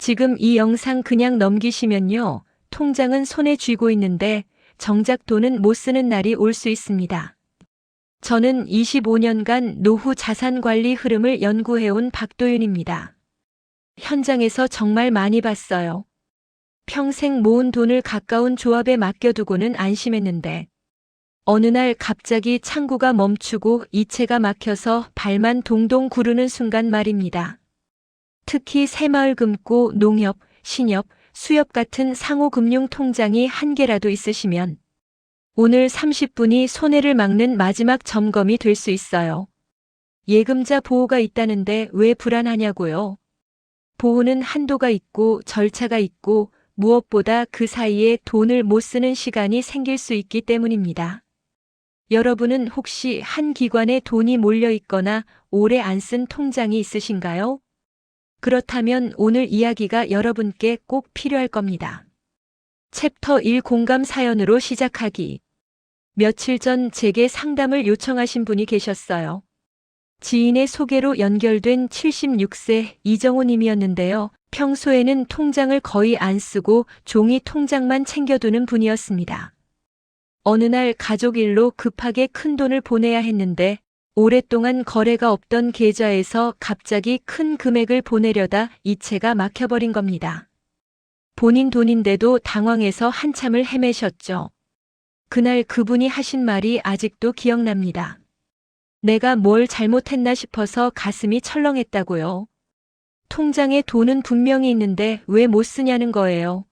지금 이 영상 그냥 넘기시면요. 통장은 손에 쥐고 있는데 정작 돈은 못 쓰는 날이 올 수 있습니다. 저는 25년간 노후 자산 관리 흐름을 연구해온 박도윤입니다. 현장에서 정말 많이 봤어요. 평생 모은 돈을 가까운 조합에 맡겨두고는 안심했는데 어느 날 갑자기 창구가 멈추고 이체가 막혀서 발만 동동 구르는 순간 말입니다. 특히 새마을금고, 농협, 신협, 수협 같은 상호금융 통장이 한 개라도 있으시면 오늘 30분이 손해를 막는 마지막 점검이 될 수 있어요. 예금자 보호가 있다는데 왜 불안하냐고요? 보호는 한도가 있고 절차가 있고 무엇보다 그 사이에 돈을 못 쓰는 시간이 생길 수 있기 때문입니다. 여러분은 혹시 한 기관에 돈이 몰려 있거나 오래 안 쓴 통장이 있으신가요? 그렇다면 오늘 이야기가 여러분께 꼭 필요할 겁니다. 챕터 1 공감 사연으로 시작하기. 며칠 전 제게 상담을 요청하신 분이 계셨어요. 지인의 소개로 연결된 76세 이정호 님이었는데요. 평소에는 통장을 거의 안 쓰고 종이 통장만 챙겨두는 분이었습니다. 어느 날 가족 일로 급하게 큰 돈을 보내야 했는데 오랫동안 거래가 없던 계좌에서 갑자기 큰 금액을 보내려다 이체가 막혀버린 겁니다. 본인 돈인데도 당황해서 한참을 헤매셨죠. 그날 그분이 하신 말이 아직도 기억납니다. 내가 뭘 잘못했나 싶어서 가슴이 철렁했다고요. 통장에 돈은 분명히 있는데 왜 못 쓰냐는 거예요.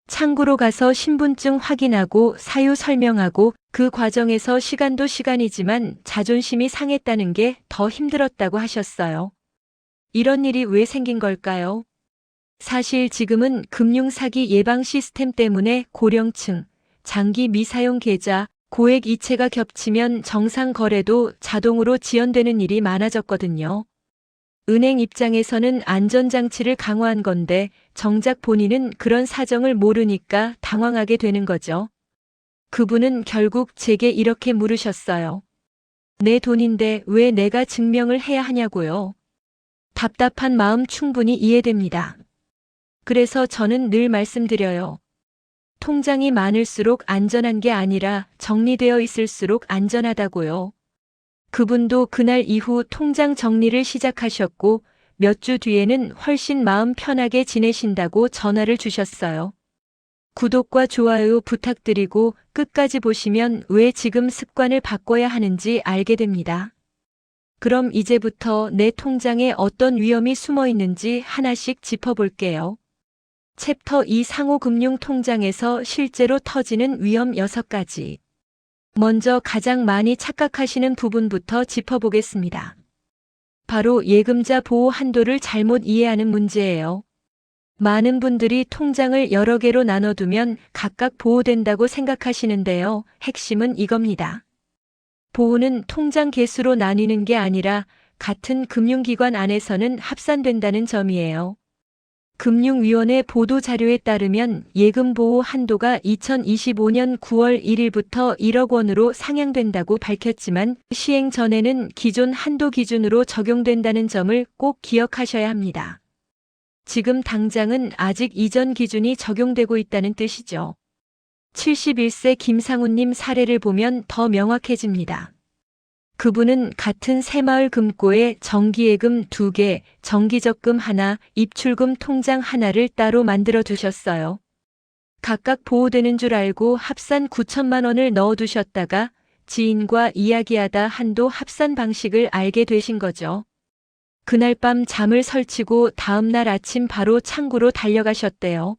창구로 가서 신분증 확인하고 사유 설명하고 그 과정에서 시간도 시간이지만 자존심이 상했다는 게 더 힘들었다고 하셨어요. 이런 일이 왜 생긴 걸까요? 사실 지금은 금융사기 예방 시스템 때문에 고령층, 장기 미사용 계좌, 고액 이체가 겹치면 정상 거래도 자동으로 지연되는 일이 많아졌거든요. 은행 입장에서는 안전장치를 강화한 건데 정작 본인은 그런 사정을 모르니까 당황하게 되는 거죠. 그분은 결국 제게 이렇게 물으셨어요. 내 돈인데 왜 내가 증명을 해야 하냐고요. 답답한 마음 충분히 이해됩니다. 그래서 저는 늘 말씀드려요. 통장이 많을수록 안전한 게 아니라 정리되어 있을수록 안전하다고요. 그분도 그날 이후 통장 정리를 시작하셨고 몇 주 뒤에는 훨씬 마음 편하게 지내신다고 전화를 주셨어요. 구독과 좋아요 부탁드리고 끝까지 보시면 왜 지금 습관을 바꿔야 하는지 알게 됩니다. 그럼 이제부터 내 통장에 어떤 위험이 숨어 있는지 하나씩 짚어볼게요. 챕터 2 상호금융 통장에서 실제로 터지는 위험 6가지. 먼저 가장 많이 착각하시는 부분부터 짚어보겠습니다. 바로 예금자 보호 한도를 잘못 이해하는 문제예요. 많은 분들이 통장을 여러 개로 나눠두면 각각 보호된다고 생각하시는데요. 핵심은 이겁니다. 보호는 통장 개수로 나뉘는 게 아니라 같은 금융기관 안에서는 합산된다는 점이에요. 금융위원회 보도자료에 따르면 예금보호 한도가 2025년 9월 1일부터 1억 원으로 상향된다고 밝혔지만 시행 전에는 기존 한도 기준으로 적용된다는 점을 꼭 기억하셔야 합니다. 지금 당장은 아직 이전 기준이 적용되고 있다는 뜻이죠. 71세 김상훈님 사례를 보면 더 명확해집니다. 그분은 같은 새마을금고에 정기예금 2개, 정기적금 하나, 입출금 통장 하나를 따로 만들어 두셨어요. 각각 보호되는 줄 알고 합산 9천만 원을 넣어 두셨다가 지인과 이야기하다 한도 합산 방식을 알게 되신 거죠. 그날 밤 잠을 설치고 다음날 아침 바로 창구로 달려가셨대요.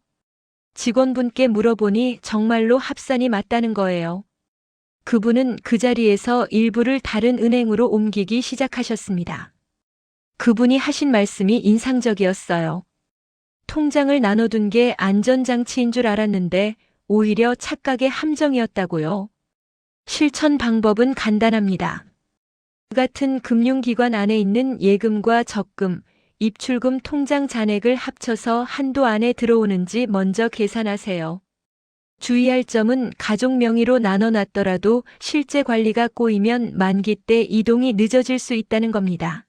직원분께 물어보니 정말로 합산이 맞다는 거예요. 그분은 그 자리에서 일부를 다른 은행으로 옮기기 시작하셨습니다. 그분이 하신 말씀이 인상적이었어요. 통장을 나눠둔 게 안전장치인 줄 알았는데 오히려 착각의 함정이었다고요. 실천 방법은 간단합니다. 같은 금융기관 안에 있는 예금과 적금, 입출금 통장 잔액을 합쳐서 한도 안에 들어오는지 먼저 계산하세요. 주의할 점은 가족 명의로 나눠놨더라도 실제 관리가 꼬이면 만기 때 이동이 늦어질 수 있다는 겁니다.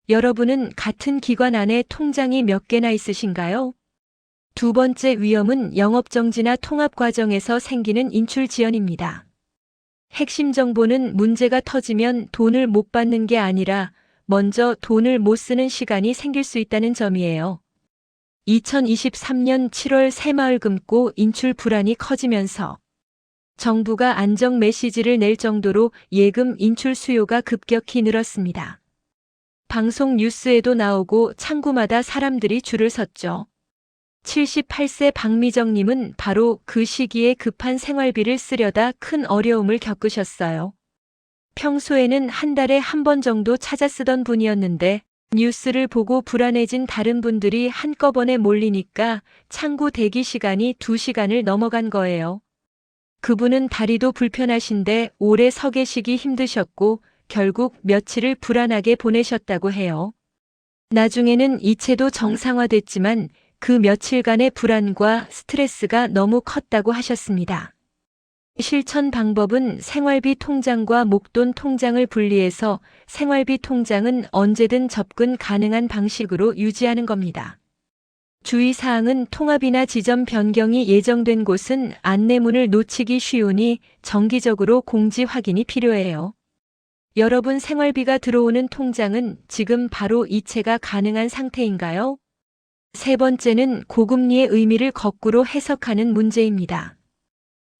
여러분은 같은 기관 안에 통장이 몇 개나 있으신가요? 두 번째 위험은 영업정지나 통합 과정에서 생기는 인출 지연입니다. 핵심 정보는 문제가 터지면 돈을 못 받는 게 아니라 먼저 돈을 못 쓰는 시간이 생길 수 있다는 점이에요. 2023년 7월 새마을금고 인출 불안이 커지면서 정부가 안정 메시지를 낼 정도로 예금 인출 수요가 급격히 늘었습니다. 방송 뉴스에도 나오고 창구마다 사람들이 줄을 섰죠. 78세 박미정님은 바로 그 시기에 급한 생활비를 쓰려다 큰 어려움을 겪으셨어요. 평소에는 한 달에 한 번 정도 찾아 쓰던 분이었는데 뉴스를 보고 불안해진 다른 분들이 한꺼번에 몰리니까 창구 대기 시간이 2시간을 넘어간 거예요. 그분은 다리도 불편하신데 오래 서 계시기 힘드셨고 결국 며칠을 불안하게 보내셨다고 해요. 나중에는 이체도 정상화됐지만 그 며칠간의 불안과 스트레스가 너무 컸다고 하셨습니다. 실천 방법은 생활비 통장과 목돈 통장을 분리해서 생활비 통장은 언제든 접근 가능한 방식으로 유지하는 겁니다. 주의사항은 통합이나 지점 변경이 예정된 곳은 안내문을 놓치기 쉬우니 정기적으로 공지 확인이 필요해요. 여러분 생활비가 들어오는 통장은 지금 바로 이체가 가능한 상태인가요? 세 번째는 고금리의 의미를 거꾸로 해석하는 문제입니다.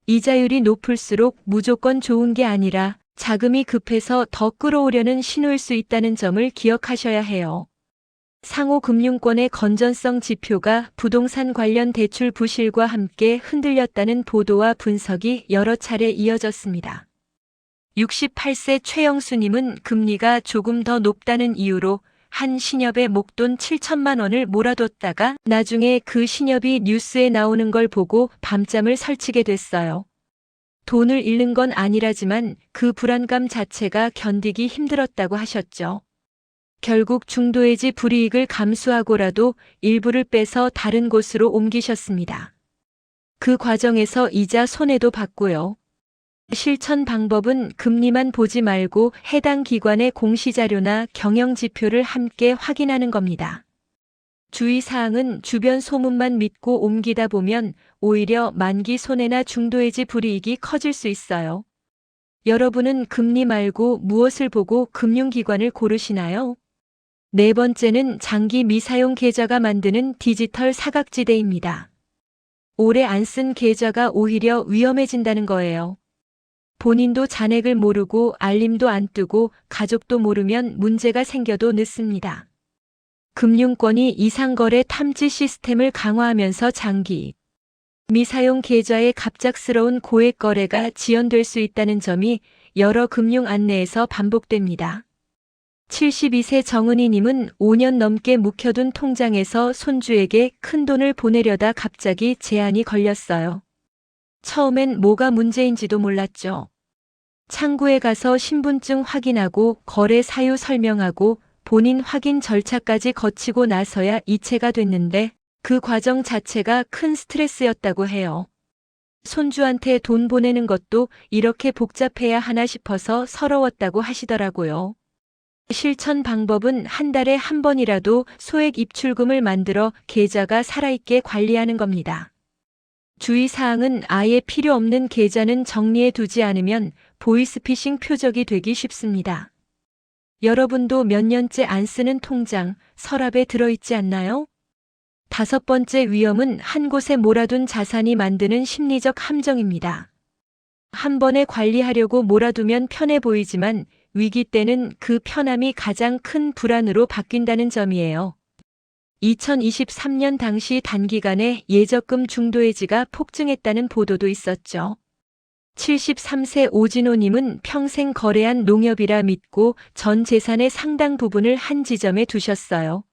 이자율이 높을수록 무조건 좋은 게 아니라 자금이 급해서 더 끌어오려는 신호일 수 있다는 점을 기억하셔야 해요. 상호금융권의 건전성 지표가 부동산 관련 대출 부실과 함께 흔들렸다는 보도와 분석이 여러 차례 이어졌습니다. 68세 최영수님은 금리가 조금 더 높다는 이유로 한 신협에 목돈 7천만 원을 몰아뒀다가 나중에 그 신협이 뉴스에 나오는 걸 보고 밤잠을 설치게 됐어요. 돈을 잃는 건 아니라지만 그 불안감 자체가 견디기 힘들었다고 하셨죠. 결국 중도해지 불이익을 감수하고라도 일부를 빼서 다른 곳으로 옮기셨습니다. 그 과정에서 이자 손해도 봤고요. 실천 방법은 금리만 보지 말고 해당 기관의 공시자료나 경영지표를 함께 확인하는 겁니다. 주의사항은 주변 소문만 믿고 옮기다 보면 오히려 만기 손해나 중도해지 불이익이 커질 수 있어요. 여러분은 금리 말고 무엇을 보고 금융기관을 고르시나요? 네 번째는 장기 미사용 계좌가 만드는 디지털 사각지대입니다. 오래 안 쓴 계좌가 오히려 위험해진다는 거예요. 본인도 잔액을 모르고 알림도 안 뜨고 가족도 모르면 문제가 생겨도 늦습니다. 금융권이 이상거래 탐지 시스템을 강화하면서 장기 미사용 계좌의 갑작스러운 고액 거래가 지연될 수 있다는 점이 여러 금융 안내에서 반복됩니다. 72세 정은희님은 5년 넘게 묵혀둔 통장에서 손주에게 큰돈을 보내려다 갑자기 제한이 걸렸어요. 처음엔 뭐가 문제인지도 몰랐죠. 창구에 가서 신분증 확인하고 거래 사유 설명하고 본인 확인 절차까지 거치고 나서야 이체가 됐는데 그 과정 자체가 큰 스트레스였다고 해요. 손주한테 돈 보내는 것도 이렇게 복잡해야 하나 싶어서 서러웠다고 하시더라고요. 실천 방법은 한 달에 한 번이라도 소액 입출금을 만들어 계좌가 살아있게 관리하는 겁니다. 주의사항은 아예 필요 없는 계좌는 정리해 두지 않으면 보이스피싱 표적이 되기 쉽습니다. 여러분도 몇 년째 안 쓰는 통장, 서랍에 들어있지 않나요? 다섯 번째 위험은 한 곳에 몰아둔 자산이 만드는 심리적 함정입니다. 한 번에 관리하려고 몰아두면 편해 보이지만 위기 때는 그 편함이 가장 큰 불안으로 바뀐다는 점이에요. 2023년 당시 단기간에 예적금 중도해지가 폭증했다는 보도도 있었죠. 73세 오진호님은 평생 거래한 농협이라 믿고 전 재산의 상당 부분을 한 지점에 두셨어요.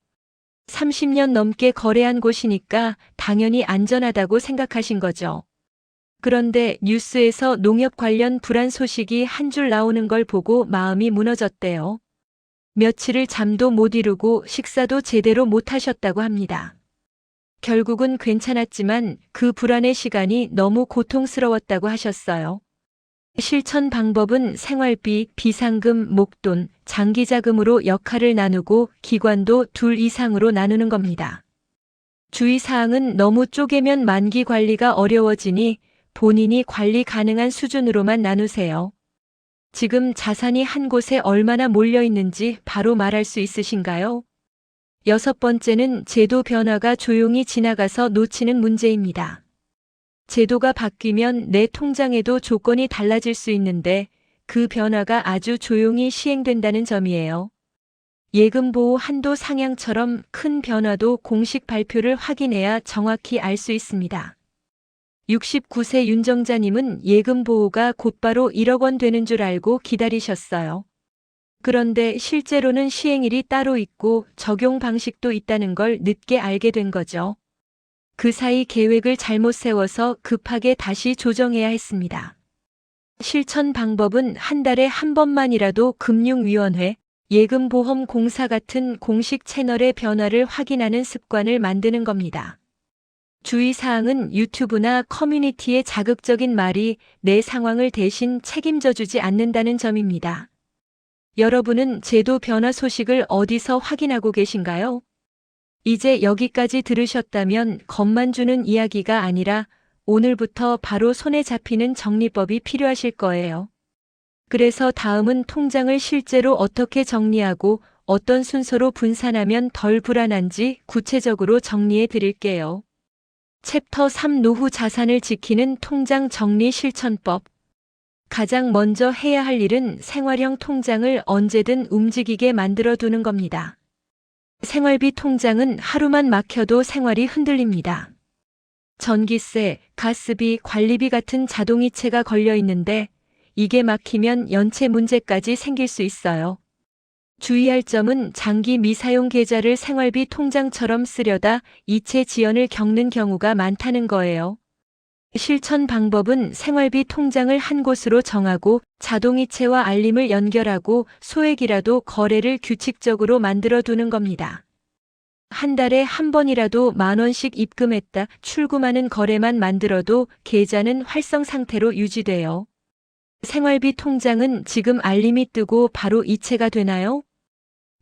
30년 넘게 거래한 곳이니까 당연히 안전하다고 생각하신 거죠. 그런데 뉴스에서 농협 관련 불안 소식이 한 줄 나오는 걸 보고 마음이 무너졌대요. 며칠을 잠도 못 이루고 식사도 제대로 못 하셨다고 합니다. 결국은 괜찮았지만 그 불안의 시간이 너무 고통스러웠다고 하셨어요. 실천 방법은 생활비, 비상금, 목돈, 장기자금으로 역할을 나누고 기관도 둘 이상으로 나누는 겁니다. 주의사항은 너무 쪼개면 만기 관리가 어려워지니 본인이 관리 가능한 수준으로만 나누세요. 지금 자산이 한 곳에 얼마나 몰려 있는지 바로 말할 수 있으신가요? 여섯 번째는 제도 변화가 조용히 지나가서 놓치는 문제입니다. 제도가 바뀌면 내 통장에도 조건이 달라질 수 있는데 그 변화가 아주 조용히 시행된다는 점이에요. 예금보호 한도 상향처럼 큰 변화도 공식 발표를 확인해야 정확히 알 수 있습니다. 69세 윤정자님은 예금보호가 곧바로 1억 원 되는 줄 알고 기다리셨어요. 그런데 실제로는 시행일이 따로 있고 적용 방식도 있다는 걸 늦게 알게 된 거죠. 그 사이 계획을 잘못 세워서 급하게 다시 조정해야 했습니다. 실천 방법은 한 달에 한 번만이라도 금융위원회, 예금보험공사 같은 공식 채널의 변화를 확인하는 습관을 만드는 겁니다. 주의사항은 유튜브나 커뮤니티의 자극적인 말이 내 상황을 대신 책임져 주지 않는다는 점입니다. 여러분은 제도 변화 소식을 어디서 확인하고 계신가요? 이제 여기까지 들으셨다면 겁만 주는 이야기가 아니라 오늘부터 바로 손에 잡히는 정리법이 필요하실 거예요. 그래서 다음은 통장을 실제로 어떻게 정리하고 어떤 순서로 분산하면 덜 불안한지 구체적으로 정리해 드릴게요. 챕터 3 노후 자산을 지키는 통장 정리 실천법. 가장 먼저 해야 할 일은 생활형 통장을 언제든 움직이게 만들어 두는 겁니다. 생활비 통장은 하루만 막혀도 생활이 흔들립니다. 전기세, 가스비, 관리비 같은 자동이체가 걸려 있는데 이게 막히면 연체 문제까지 생길 수 있어요. 주의할 점은 장기 미사용 계좌를 생활비 통장처럼 쓰려다 이체 지연을 겪는 경우가 많다는 거예요. 실천 방법은 생활비 통장을 한 곳으로 정하고 자동이체와 알림을 연결하고 소액이라도 거래를 규칙적으로 만들어 두는 겁니다. 한 달에 한 번이라도 10,000원씩 입금했다 출금하는 거래만 만들어도 계좌는 활성 상태로 유지돼요. 생활비 통장은 지금 알림이 뜨고 바로 이체가 되나요?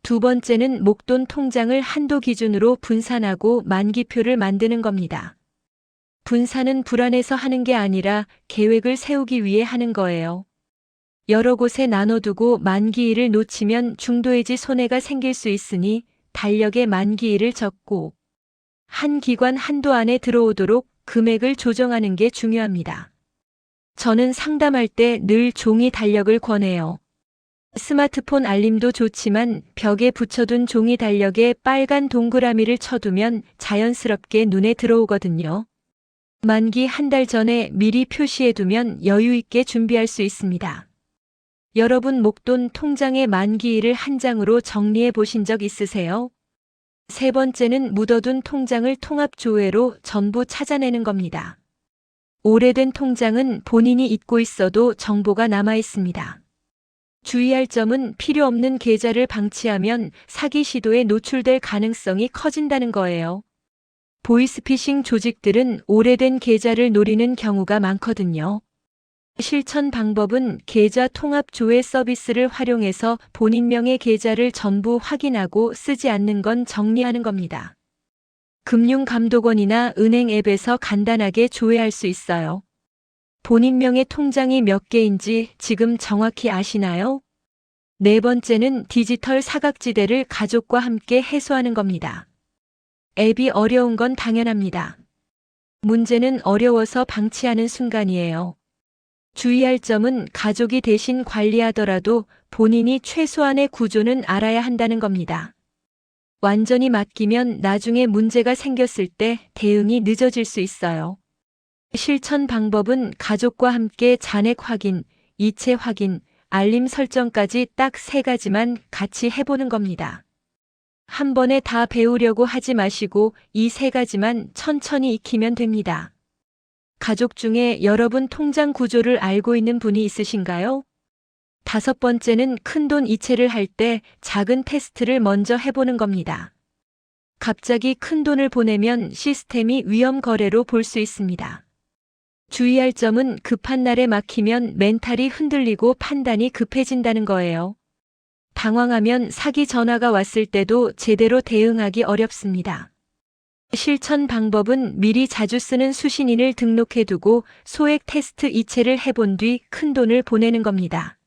두 번째는 목돈 통장을 한도 기준으로 분산하고 만기표를 만드는 겁니다. 분산은 불안해서 하는 게 아니라 계획을 세우기 위해 하는 거예요. 여러 곳에 나눠두고 만기일을 놓치면 중도해지 손해가 생길 수 있으니 달력에 만기일을 적고 한 기관 한도 안에 들어오도록 금액을 조정하는 게 중요합니다. 저는 상담할 때 늘 종이 달력을 권해요. 스마트폰 알림도 좋지만 벽에 붙여둔 종이 달력에 빨간 동그라미를 쳐두면 자연스럽게 눈에 들어오거든요. 만기 한 달 전에 미리 표시해두면 여유 있게 준비할 수 있습니다. 여러분 목돈 통장의 만기일을 한 장으로 정리해 보신 적 있으세요? 세 번째는 묻어둔 통장을 통합조회로 전부 찾아내는 겁니다. 오래된 통장은 본인이 잊고 있어도 정보가 남아 있습니다. 주의할 점은 필요 없는 계좌를 방치하면 사기 시도에 노출될 가능성이 커진다는 거예요. 보이스피싱 조직들은 오래된 계좌를 노리는 경우가 많거든요. 실천 방법은 계좌 통합 조회 서비스를 활용해서 본인명의 계좌를 전부 확인하고 쓰지 않는 건 정리하는 겁니다. 금융감독원이나 은행 앱에서 간단하게 조회할 수 있어요. 본인명의 통장이 몇 개인지 지금 정확히 아시나요? 네 번째는 디지털 사각지대를 가족과 함께 해소하는 겁니다. 앱이 어려운 건 당연합니다. 문제는 어려워서 방치하는 순간이에요. 주의할 점은 가족이 대신 관리하더라도 본인이 최소한의 구조는 알아야 한다는 겁니다. 완전히 맡기면 나중에 문제가 생겼을 때 대응이 늦어질 수 있어요. 실천 방법은 가족과 함께 잔액 확인, 이체 확인, 알림 설정까지 딱 3가지만 같이 해보는 겁니다. 한 번에 다 배우려고 하지 마시고 이 3가지만 천천히 익히면 됩니다. 가족 중에 여러분 통장 구조를 알고 있는 분이 있으신가요? 5번째는 큰돈 이체를 할 때 작은 테스트를 먼저 해보는 겁니다. 갑자기 큰 돈을 보내면 시스템이 위험 거래로 볼 수 있습니다. 주의할 점은 급한 날에 막히면 멘탈이 흔들리고 판단이 급해진다는 거예요. 당황하면 사기 전화가 왔을 때도 제대로 대응하기 어렵습니다. 실천 방법은 미리 자주 쓰는 수신인을 등록해두고 소액 테스트 2채를 해본 뒤 큰돈을 보내는 겁니다.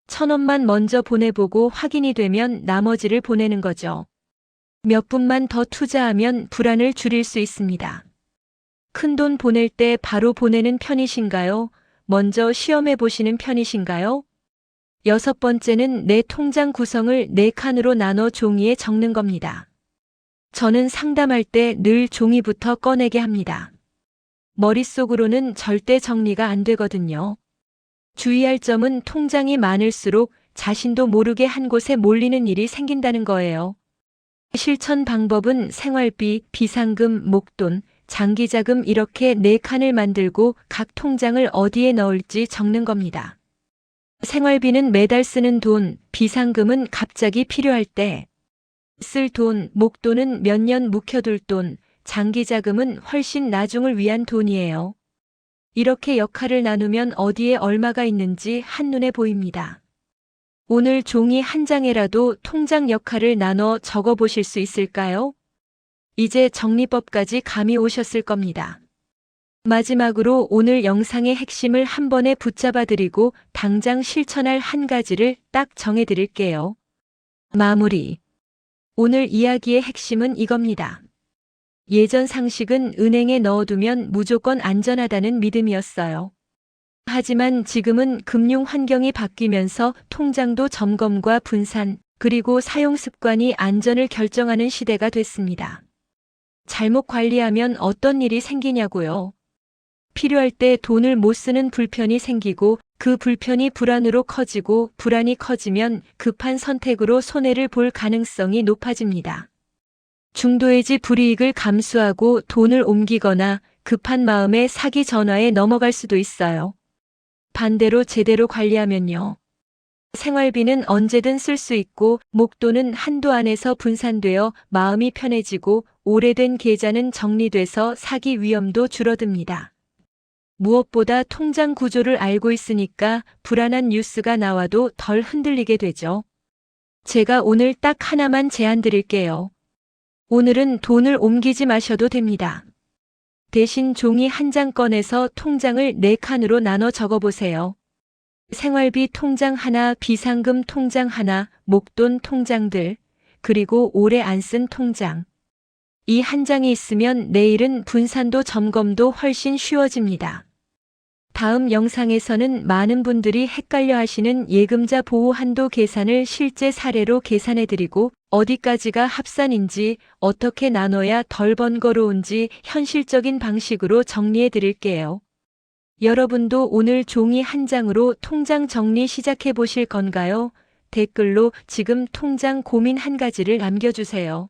1,000원만 먼저 보내보고 확인이 되면 나머지를 보내는 거죠. 몇 분만 더 투자하면 불안을 줄일 수 있습니다. 큰돈 보낼 때 바로 보내는 편이신가요? 먼저 시험해 보시는 편이신가요? 6번째는 내 통장 구성을 4칸으로 나눠 종이에 적는 겁니다. 저는 상담할 때 늘 종이부터 꺼내게 합니다. 머릿속으로는 절대 정리가 안 되거든요. 주의할 점은 통장이 많을수록 자신도 모르게 한 곳에 몰리는 일이 생긴다는 거예요. 실천 방법은 생활비, 비상금, 목돈, 장기자금 이렇게 4칸을 만들고 각 통장을 어디에 넣을지 적는 겁니다. 생활비는 매달 쓰는 돈, 비상금은 갑자기 필요할 때 쓸 돈, 목돈은 몇 년 묵혀둘 돈, 장기자금은 훨씬 나중을 위한 돈이에요. 이렇게 역할을 나누면 어디에 얼마가 있는지 한눈에 보입니다. 오늘 종이 한 장에라도 통장 역할을 나눠 적어보실 수 있을까요? 이제 정리법까지 감이 오셨을 겁니다. 마지막으로 오늘 영상의 핵심을 한 번에 붙잡아 드리고 당장 실천할 한 가지를 딱 정해 드릴게요. 마무리. 오늘 이야기의 핵심은 이겁니다. 예전 상식은 은행에 넣어두면 무조건 안전하다는 믿음이었어요. 하지만 지금은 금융 환경이 바뀌면서 통장도 점검과 분산, 그리고 사용 습관이 안전을 결정하는 시대가 됐습니다. 잘못 관리하면 어떤 일이 생기냐고요. 필요할 때 돈을 못 쓰는 불편이 생기고 그 불편이 불안으로 커지고 불안이 커지면 급한 선택으로 손해를 볼 가능성이 높아집니다. 중도해지 불이익을 감수하고 돈을 옮기거나 급한 마음에 사기 전화에 넘어갈 수도 있어요. 반대로 제대로 관리하면요. 생활비는 언제든 쓸 수 있고 목돈은 한도 안에서 분산되어 마음이 편해지고 오래된 계좌는 정리돼서 사기 위험도 줄어듭니다. 무엇보다 통장 구조를 알고 있으니까 불안한 뉴스가 나와도 덜 흔들리게 되죠. 제가 오늘 딱 하나만 제안 드릴게요. 오늘은 돈을 옮기지 마셔도 됩니다. 대신 종이 한 장 꺼내서 통장을 4칸으로 나눠 적어보세요. 생활비 통장 하나, 비상금 통장 하나, 목돈 통장들, 그리고 오래 안 쓴 통장. 이 한 장이 있으면 내일은 분산도 점검도 훨씬 쉬워집니다. 다음 영상에서는 많은 분들이 헷갈려 하시는 예금자 보호 한도 계산을 실제 사례로 계산해드리고 어디까지가 합산인지 어떻게 나눠야 덜 번거로운지 현실적인 방식으로 정리해드릴게요. 여러분도 오늘 종이 한 장으로 통장 정리 시작해 보실 건가요? 댓글로 지금 통장 고민 한 가지를 남겨주세요.